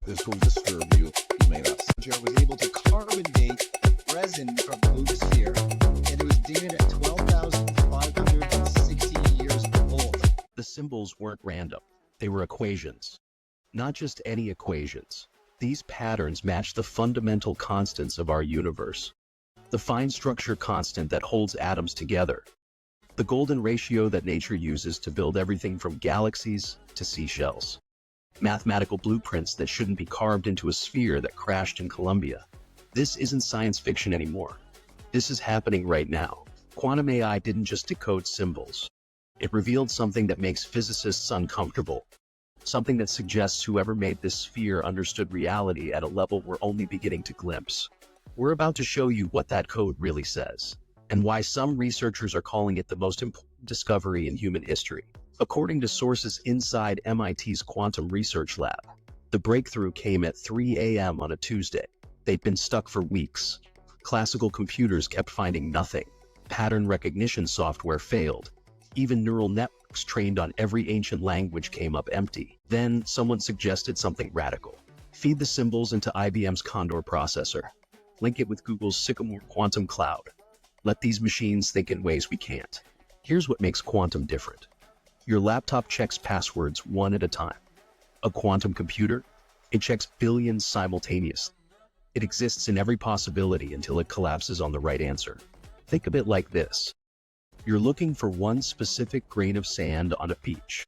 This will disturb you. You may not. Joe was able to carbon date resin from the sphere, and it was dated at 12,560 years old. The symbols weren't random. They were equations. Not just any equations. These patterns match the fundamental constants of our universe. The fine structure constant that holds atoms together. The golden ratio that nature uses to build everything from galaxies to seashells. Mathematical blueprints that shouldn't be carved into a sphere that crashed in Columbia. This isn't science fiction anymore. This is happening right now. Quantum AI didn't just decode symbols. It revealed something that makes physicists uncomfortable. Something that suggests whoever made this sphere understood reality at a level we're only beginning to glimpse. We're about to show you what that code really says, and why some researchers are calling it the most important discovery in human history. According to sources inside MIT's Quantum Research Lab, the breakthrough came at 3 a.m. on a Tuesday. They'd been stuck for weeks. Classical computers kept finding nothing. Pattern recognition software failed. Even neural networks trained on every ancient language came up empty. Then someone suggested something radical. Feed the symbols into IBM's Condor processor. Link it with Google's Sycamore quantum cloud. Let these machines think in ways we can't. Here's what makes quantum different. Your laptop checks passwords one at a time. A quantum computer? It checks billions simultaneously. It exists in every possibility until it collapses on the right answer. Think of it like this. You're looking for one specific grain of sand on a beach.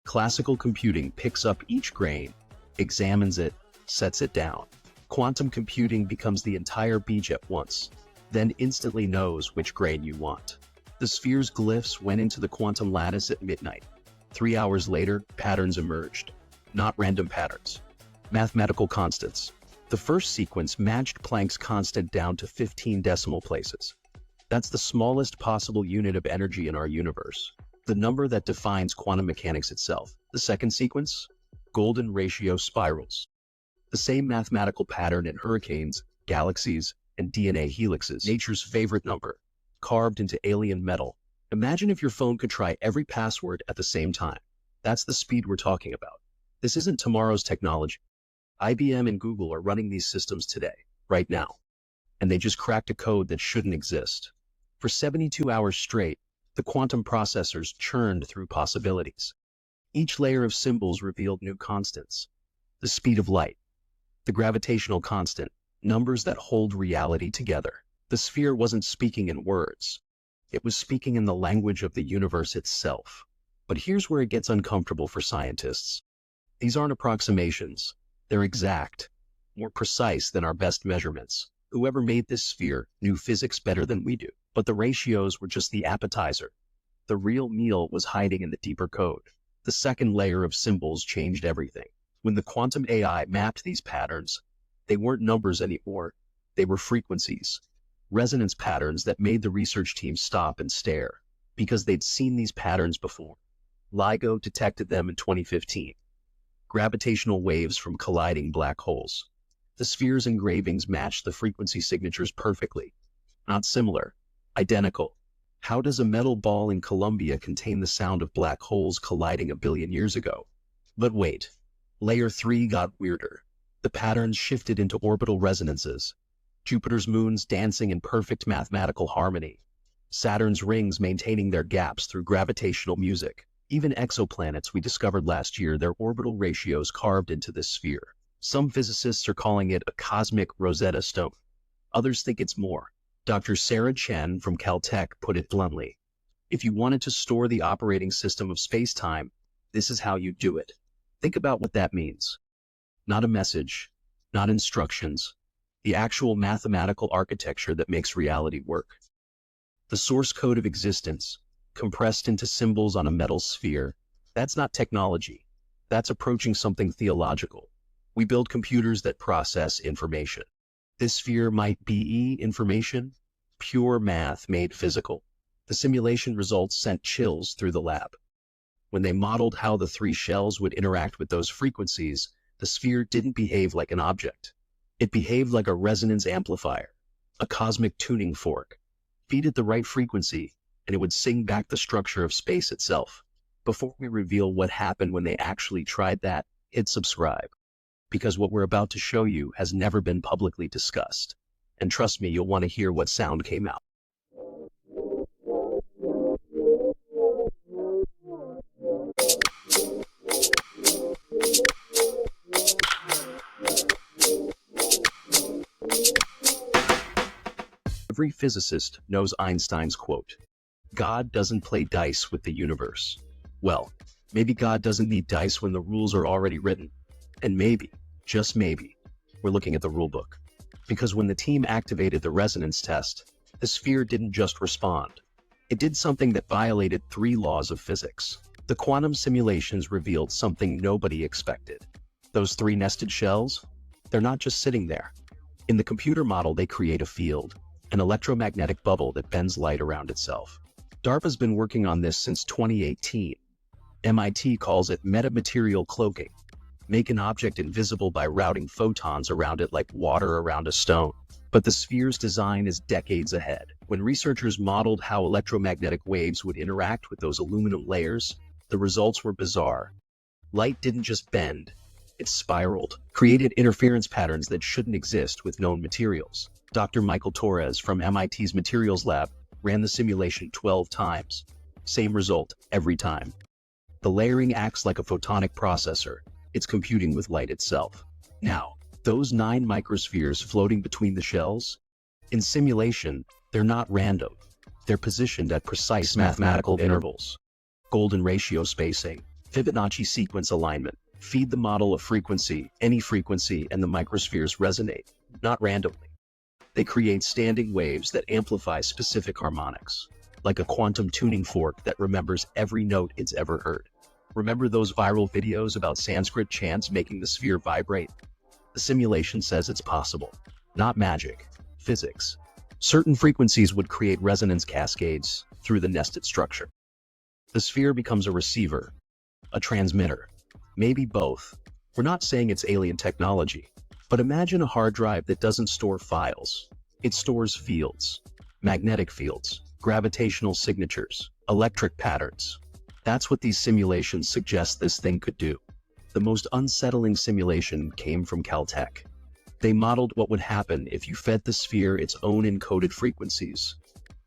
Classical computing picks up each grain, examines it, sets it down. Quantum computing becomes the entire beach at once, then instantly knows which grain you want. The sphere's glyphs went into the quantum lattice at midnight. 3 hours later, patterns emerged. Not random patterns. Mathematical constants. The first sequence matched Planck's constant down to 15 decimal places. That's the smallest possible unit of energy in our universe. The number that defines quantum mechanics itself. The second sequence? Golden ratio spirals. The same mathematical pattern in hurricanes, galaxies, and DNA helixes. Nature's favorite number. Carved into alien metal. Imagine if your phone could try every password at the same time. That's the speed we're talking about. This isn't tomorrow's technology. IBM and Google are running these systems today, right now. And they just cracked a code that shouldn't exist. For 72 hours straight, the quantum processors churned through possibilities. Each layer of symbols revealed new constants. The speed of light, the gravitational constant, numbers that hold reality together. The sphere wasn't speaking in words. It was speaking in the language of the universe itself. But here's where it gets uncomfortable for scientists. These aren't approximations. They're exact, more precise than our best measurements. Whoever made this sphere knew physics better than we do. But the ratios were just the appetizer. The real meal was hiding in the deeper code. The second layer of symbols changed everything. When the quantum AI mapped these patterns, they weren't numbers anymore. They were frequencies. Resonance patterns that made the research team stop and stare, because they'd seen these patterns before. LIGO detected them in 2015. Gravitational waves from colliding black holes. The sphere's engravings matched the frequency signatures perfectly. Not similar, identical. How does a metal ball in Columbia contain the sound of black holes colliding a billion years ago? But wait, layer 3 got weirder. The patterns shifted into orbital resonances. Jupiter's moons dancing in perfect mathematical harmony. Saturn's rings maintaining their gaps through gravitational music. Even exoplanets we discovered last year, their orbital ratios carved into this sphere. Some physicists are calling it a cosmic Rosetta Stone. Others think it's more. Dr. Sarah Chen from Caltech put it bluntly. If you wanted to store the operating system of space-time, this is how you do it. Think about what that means. Not a message, not instructions, the actual mathematical architecture that makes reality work. The source code of existence, compressed into symbols on a metal sphere, that's not technology. That's approaching something theological. We build computers that process information. This sphere might be information, pure math made physical. The simulation results sent chills through the lab. When they modeled how the 3 shells would interact with those frequencies, the sphere didn't behave like an object. It behaved like a resonance amplifier, a cosmic tuning fork. Feed it the right frequency, and it would sing back the structure of space itself. Before we reveal what happened when they actually tried that, hit subscribe. because what we're about to show you has never been publicly discussed. And trust me, you'll want to hear what sound came out. Every physicist knows Einstein's quote, "God doesn't play dice with the universe." Well, maybe God doesn't need dice when the rules are already written. And maybe, just maybe, we're looking at the rulebook. Because when the team activated the resonance test, the sphere didn't just respond. It did something that violated 3 laws of physics. The quantum simulations revealed something nobody expected. Those 3 nested shells? They're not just sitting there. In the computer model, they create a field, an electromagnetic bubble that bends light around itself. DARPA's been working on this since 2018. MIT calls it metamaterial cloaking. Make an object invisible by routing photons around it like water around a stone. But the sphere's design is decades ahead. When researchers modeled how electromagnetic waves would interact with those aluminum layers, the results were bizarre. Light didn't just bend, it spiraled, created interference patterns that shouldn't exist with known materials. Dr. Michael Torres from MIT's Materials Lab ran the simulation 12 times. Same result every time. The layering acts like a photonic processor. It's computing with light itself. Now, those 9 microspheres floating between the shells? In simulation, they're not random. They're positioned at precise mathematical intervals. Golden ratio spacing, Fibonacci sequence alignment. Feed the model a frequency, any frequency, and the microspheres resonate, not randomly. They create standing waves that amplify specific harmonics, like a quantum tuning fork that remembers every note it's ever heard. Remember those viral videos about Sanskrit chants making the sphere vibrate? The simulation says it's possible. Not magic, physics. Certain frequencies would create resonance cascades through the nested structure. The sphere becomes a receiver, a transmitter, maybe both. We're not saying it's alien technology, but imagine a hard drive that doesn't store files. It stores fields, magnetic fields, gravitational signatures, electric patterns. That's what these simulations suggest this thing could do. The most unsettling simulation came from Caltech. They modeled what would happen if you fed the sphere its own encoded frequencies.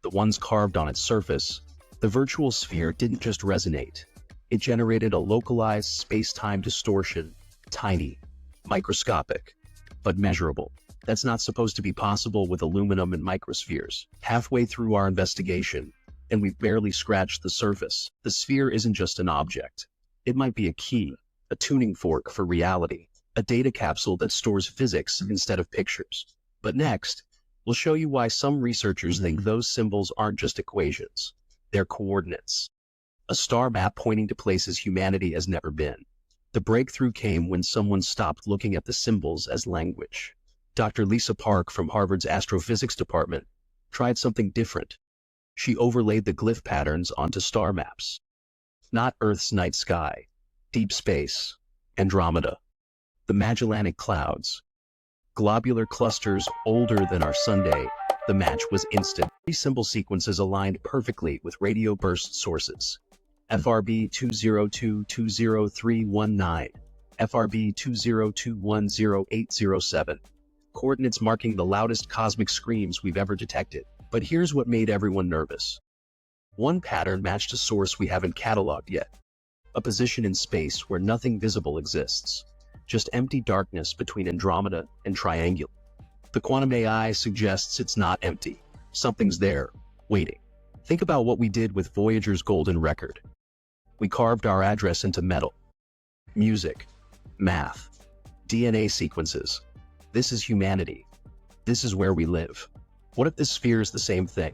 The ones carved on its surface, the virtual sphere didn't just resonate. It generated a localized space-time distortion, tiny, microscopic, but measurable. That's not supposed to be possible with aluminum and microspheres. Halfway through our investigation, and we've barely scratched the surface. The sphere isn't just an object. It might be a key, a tuning fork for reality, a data capsule that stores physics instead of pictures. But next, we'll show you why some researchers think those symbols aren't just equations. They're coordinates. A star map pointing to places humanity has never been. The breakthrough came when someone stopped looking at the symbols as language. Dr. Lisa Park from Harvard's astrophysics department tried something different. She overlaid the glyph patterns onto star maps. Not Earth's night sky, deep space, Andromeda, the Magellanic Clouds, globular clusters older than our Sunday. The match was instant. 3 symbol sequences aligned perfectly with radio burst sources. FRB 202203119, FRB 202100807. Coordinates marking the loudest cosmic screams we've ever detected. But here's what made everyone nervous. One pattern matched a source we haven't cataloged yet. A position in space where nothing visible exists. Just empty darkness between Andromeda and Triangulum. The quantum AI suggests it's not empty. Something's there, waiting. Think about what we did with Voyager's golden record. We carved our address into metal. Music, math, DNA sequences. This is humanity. This is where we live. What if this sphere is the same thing?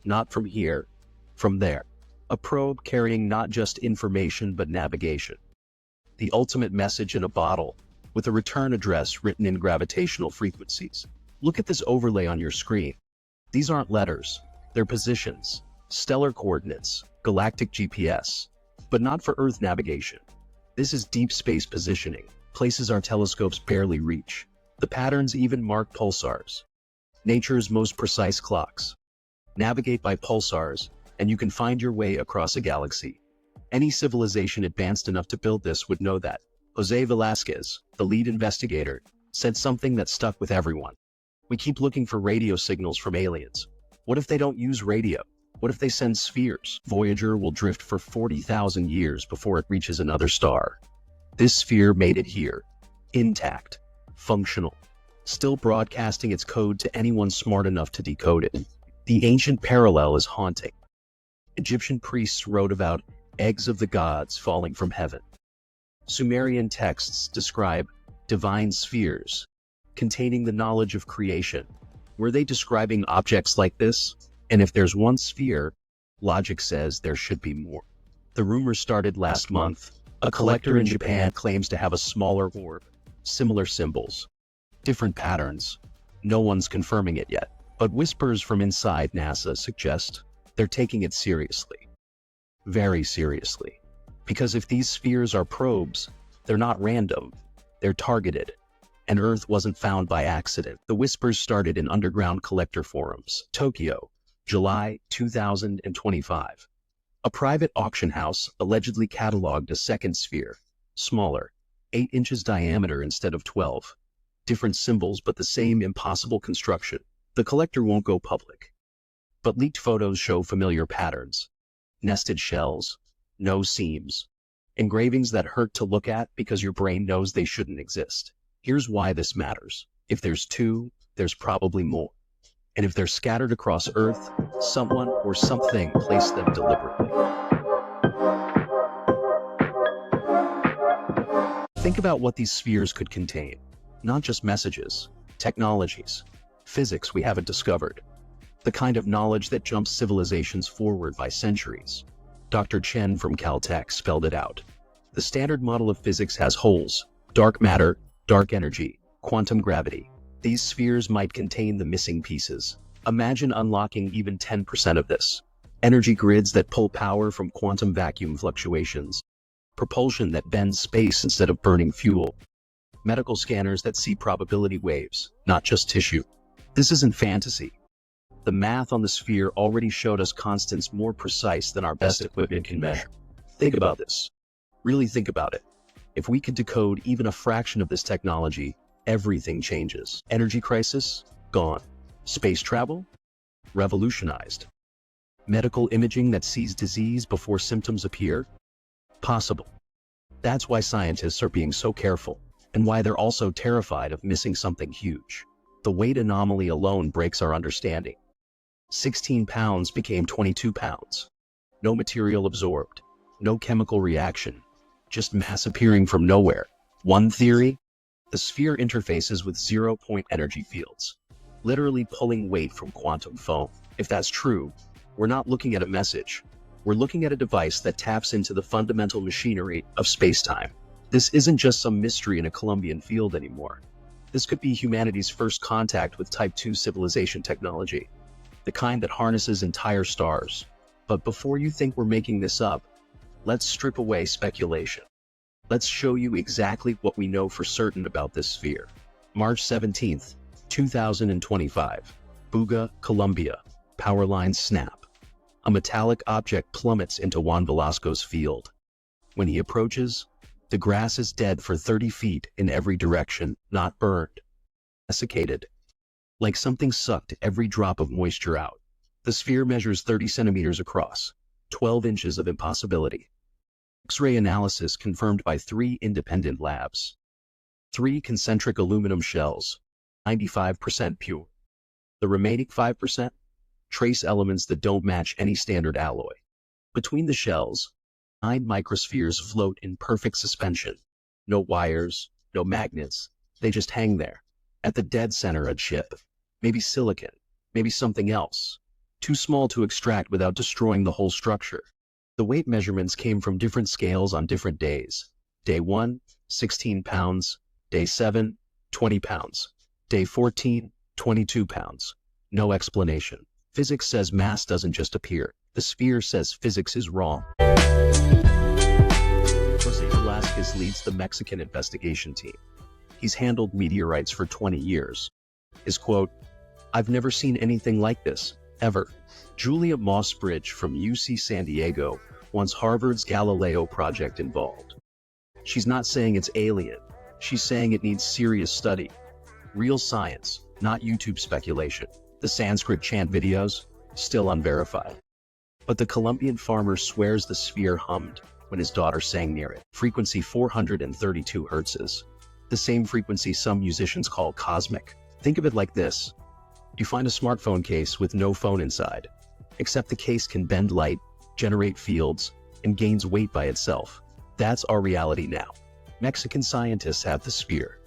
Not from here, from there. A probe carrying not just information but navigation. The ultimate message in a bottle, with a return address written in gravitational frequencies. Look at this overlay on your screen. These aren't letters, they're positions, stellar coordinates, galactic GPS, but not for Earth navigation. This is deep space positioning, places our telescopes barely reach. The patterns even mark pulsars. Nature's most precise clocks. Navigate by pulsars, and you can find your way across a galaxy. Any civilization advanced enough to build this would know that. Jose Velasquez, the lead investigator, said something that stuck with everyone. We keep looking for radio signals from aliens. What if they don't use radio? What if they send spheres? Voyager will drift for 40,000 years before it reaches another star. This sphere made it here, intact, functional, still broadcasting its code to anyone smart enough to decode it. The ancient parallel is haunting. Egyptian priests wrote about eggs of the gods falling from heaven. Sumerian texts describe divine spheres containing the knowledge of creation. Were they describing objects like this? And if there's one sphere, logic says there should be more. The rumor started last month. A collector in Japan claims to have a smaller orb, similar symbols, different patterns. No one's confirming it yet, but whispers from inside NASA suggest they're taking it seriously. Very seriously. Because if these spheres are probes, they're not random, they're targeted. And Earth wasn't found by accident. The whispers started in underground collector forums. Tokyo, July 2025. A private auction house allegedly cataloged a second sphere, smaller, 8 inches diameter instead of 12. Different symbols but the same impossible construction. The collector won't go public. But leaked photos show familiar patterns. Nested shells, no seams, engravings that hurt to look at because your brain knows they shouldn't exist. Here's why this matters. If there's two, there's probably more. And if they're scattered across Earth, someone or something placed them deliberately. Think about what these spheres could contain. Not just messages, technologies, physics we haven't discovered. The kind of knowledge that jumps civilizations forward by centuries. Dr. Chen from Caltech spelled it out. The standard model of physics has holes, dark matter, dark energy, quantum gravity. These spheres might contain the missing pieces. Imagine unlocking even 10% of this. Energy grids that pull power from quantum vacuum fluctuations. Propulsion that bends space instead of burning fuel. Medical scanners that see probability waves, not just tissue. This isn't fantasy. The math on the sphere already showed us constants more precise than our best equipment can measure. Think about this. Really think about it. If we could decode even a fraction of this technology, everything changes. Energy crisis? Gone. Space travel? Revolutionized. Medical imaging that sees disease before symptoms appear? Possible. That's why scientists are being so careful, and why they're also terrified of missing something huge. The weight anomaly alone breaks our understanding. 16 pounds became 22 pounds. No material absorbed. No chemical reaction. Just mass appearing from nowhere. One theory? The sphere interfaces with zero-point energy fields, literally pulling weight from quantum foam. If that's true, we're not looking at a message. We're looking at a device that taps into the fundamental machinery of space-time. This isn't just some mystery in a Columbian field anymore. This could be humanity's first contact with Type 2 civilization technology, the kind that harnesses entire stars. But before you think we're making this up, let's strip away speculation. Let's show you exactly what we know for certain about this sphere. March 17, 2025. Buga, Colombia. Power lines snap. A metallic object plummets into Juan Velasco's field. When he approaches, the grass is dead for 30 feet in every direction, not burned. Desiccated. Like something sucked every drop of moisture out. The sphere measures 30 centimeters across, 12 inches of impossibility. X-ray analysis confirmed by 3 independent labs. 3 concentric aluminum shells, 95% pure. The remaining 5%? Trace elements that don't match any standard alloy. Between the shells, 9 microspheres float in perfect suspension. No wires, no magnets, they just hang there. At the dead center a chip. Maybe silicon, maybe something else. Too small to extract without destroying the whole structure. The weight measurements came from different scales on different days. Day 1, 16 pounds. Day 7, 20 pounds. Day 14, 22 pounds. No explanation. Physics says mass doesn't just appear. The sphere says physics is wrong. Jose Velasquez leads the Mexican investigation team. He's handled meteorites for 20 years. His quote, "I've never seen anything like this, ever." Julia Mossbridge from UC San Diego, once Harvard's Galileo project involved. She's not saying it's alien. She's saying it needs serious study. Real science, not YouTube speculation. The Sanskrit chant videos, still unverified. But the Colombian farmer swears the sphere hummed when his daughter sang near it. Frequency 432 hertzes. The same frequency some musicians call cosmic. Think of it like this. You find a smartphone case with no phone inside, except the case can bend light, generate fields, and gains weight by itself. That's our reality now. Mexican scientists have the sphere.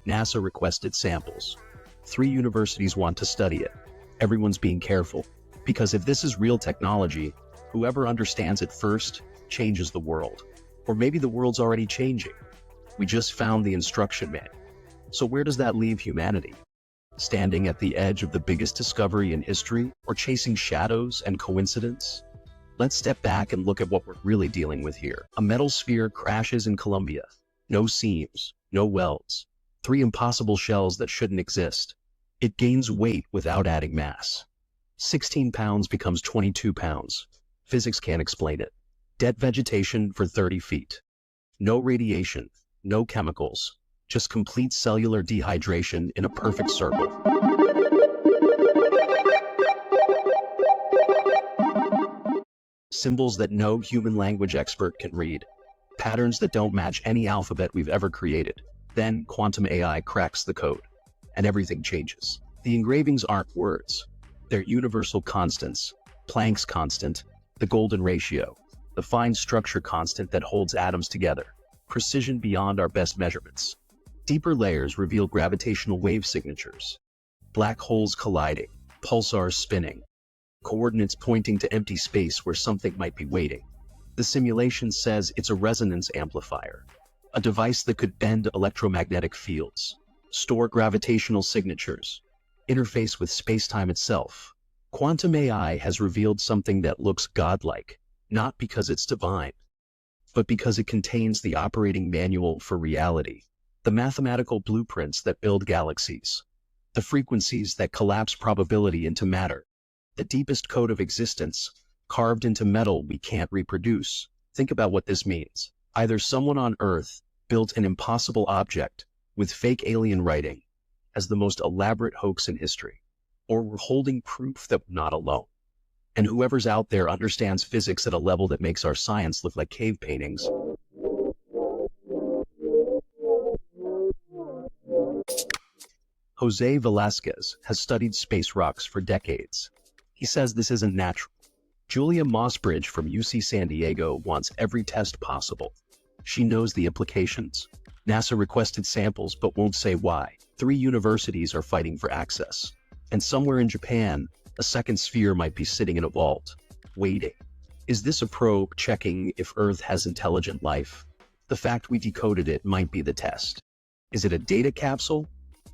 NASA requested samples. 3 universities want to study it. Everyone's being careful, because if this is real technology, whoever understands it first changes the world. Or maybe the world's already changing. We just found the instruction manual. So where does that leave humanity? Standing at the edge of the biggest discovery in history, or chasing shadows and coincidence? Let's step back and look at what we're really dealing with here. A metal sphere crashes in Colombia. No seams, no welds. 3 impossible shells that shouldn't exist. It gains weight without adding mass. 16 pounds becomes 22 pounds. Physics can't explain it. Dead vegetation for 30 feet. No radiation, no chemicals, just complete cellular dehydration in a perfect circle. Symbols that no human language expert can read. Patterns that don't match any alphabet we've ever created. Then quantum AI cracks the code, and everything changes. The engravings aren't words. They're universal constants. Planck's constant, the golden ratio, the fine structure constant that holds atoms together. Precision beyond our best measurements. Deeper layers reveal gravitational wave signatures. Black holes colliding, pulsars spinning, coordinates pointing to empty space where something might be waiting. The simulation says it's a resonance amplifier, a device that could bend electromagnetic fields, store gravitational signatures, interface with space-time itself. Quantum AI has revealed something that looks godlike, not because it's divine, but because it contains the operating manual for reality, the mathematical blueprints that build galaxies, the frequencies that collapse probability into matter, the deepest code of existence, carved into metal we can't reproduce. Think about what this means. Either someone on Earth built an impossible object with fake alien writing as the most elaborate hoax in history, or we're holding proof that we're not alone. And whoever's out there understands physics at a level that makes our science look like cave paintings. Jose Velasquez has studied space rocks for decades. He says this isn't natural. Julia Mossbridge from UC San Diego wants every test possible. She knows the implications. NASA requested samples but won't say why. 3 universities are fighting for access. And somewhere in Japan, a second sphere might be sitting in a vault, waiting. Is this a probe checking if Earth has intelligent life? The fact we decoded it might be the test. Is it a data capsule?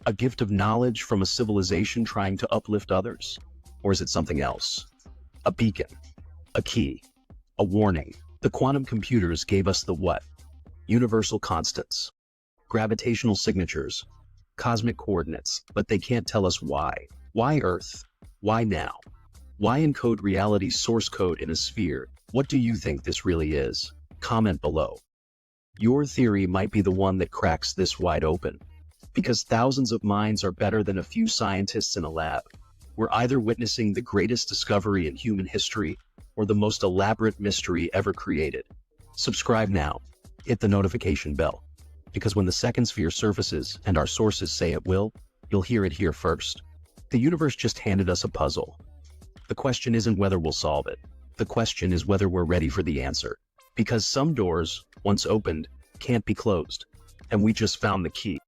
A gift of knowledge from a civilization trying to uplift others? Or is it something else? A beacon, a key, a warning. The quantum computers gave us the what? Universal constants, gravitational signatures, cosmic coordinates, but they can't tell us why. Why Earth? Why now? Why encode reality's source code in a sphere? What do you think this really is? Comment below. Your theory might be the one that cracks this wide open. Because thousands of minds are better than a few scientists in a lab. We're either witnessing the greatest discovery in human history or the most elaborate mystery ever created. Subscribe now. Hit the notification bell. Because when the second sphere surfaces and our sources say it will, you'll hear it here first. The universe just handed us a puzzle. The question isn't whether we'll solve it. The question is whether we're ready for the answer. Because some doors, once opened, can't be closed. And we just found the key.